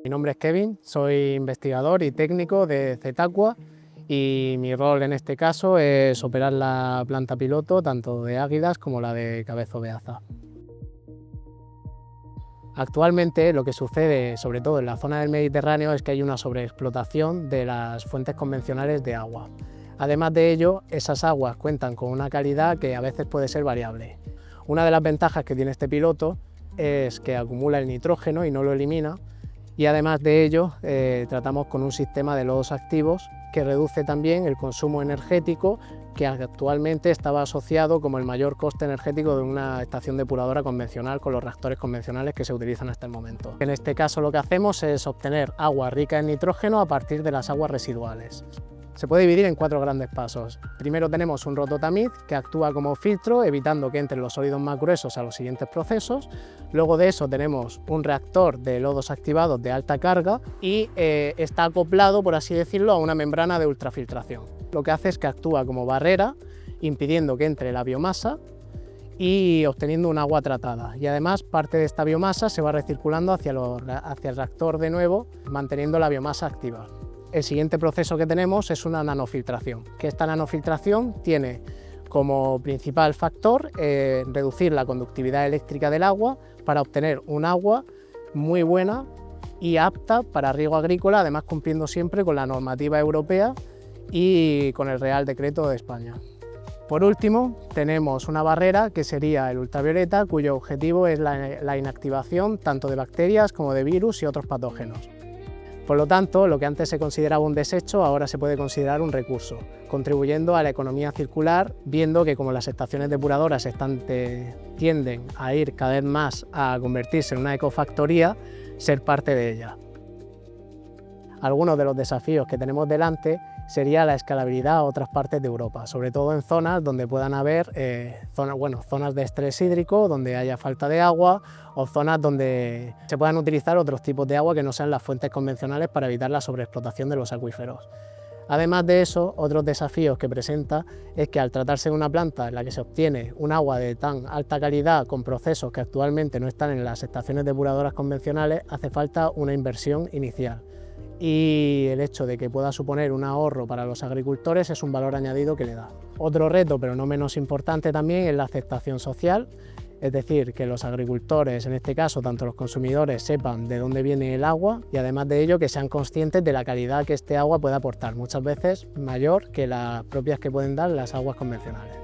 Mi nombre es Kevin, soy investigador y técnico de Zetaqua y mi rol en este caso es operar la planta piloto tanto de Águilas como la de Cabezo Beaza. Actualmente lo que sucede, sobre todo en la zona del Mediterráneo, es que hay una sobreexplotación de las fuentes convencionales de agua. Además de ello, esas aguas cuentan con una calidad que a veces puede ser variable. Una de las ventajas que tiene este piloto es que acumula el nitrógeno y no lo elimina, y además de ello tratamos con un sistema de lodos activos que reduce también el consumo energético, que actualmente estaba asociado como el mayor coste energético de una estación depuradora convencional con los reactores convencionales que se utilizan hasta el momento. En este caso lo que hacemos es obtener agua rica en nitrógeno a partir de las aguas residuales. Se puede dividir en 4 grandes pasos. Primero tenemos un rototamiz que actúa como filtro, evitando que entren los sólidos más gruesos a los siguientes procesos. Luego de eso tenemos un reactor de lodos activados de alta carga y está acoplado, por así decirlo, a una membrana de ultrafiltración. Lo que hace es que actúa como barrera, impidiendo que entre la biomasa y obteniendo un agua tratada. Y además parte de esta biomasa se va recirculando hacia el reactor de nuevo, manteniendo la biomasa activa. El siguiente proceso que tenemos es una nanofiltración, que esta nanofiltración tiene como principal factor reducir la conductividad eléctrica del agua para obtener un agua muy buena y apta para riego agrícola, además cumpliendo siempre con la normativa europea y con el Real Decreto de España. Por último, tenemos una barrera que sería el ultravioleta, cuyo objetivo es la inactivación tanto de bacterias como de virus y otros patógenos. Por lo tanto, lo que antes se consideraba un desecho, ahora se puede considerar un recurso, contribuyendo a la economía circular, viendo que como las estaciones depuradoras tienden a ir cada vez más a convertirse en una ecofactoría, ser parte de ella. Algunos de los desafíos que tenemos delante sería la escalabilidad a otras partes de Europa, sobre todo en zonas donde puedan haber zonas de estrés hídrico, donde haya falta de agua, o zonas donde se puedan utilizar otros tipos de agua que no sean las fuentes convencionales para evitar la sobreexplotación de los acuíferos. Además de eso, otros desafíos que presenta es que al tratarse de una planta en la que se obtiene un agua de tan alta calidad con procesos que actualmente no están en las estaciones depuradoras convencionales, hace falta una inversión inicial. Y el hecho de que pueda suponer un ahorro para los agricultores es un valor añadido que le da. Otro reto, pero no menos importante también, es la aceptación social, es decir, que los agricultores, en este caso tanto los consumidores, sepan de dónde viene el agua y además de ello que sean conscientes de la calidad que este agua puede aportar, muchas veces mayor que las propias que pueden dar las aguas convencionales.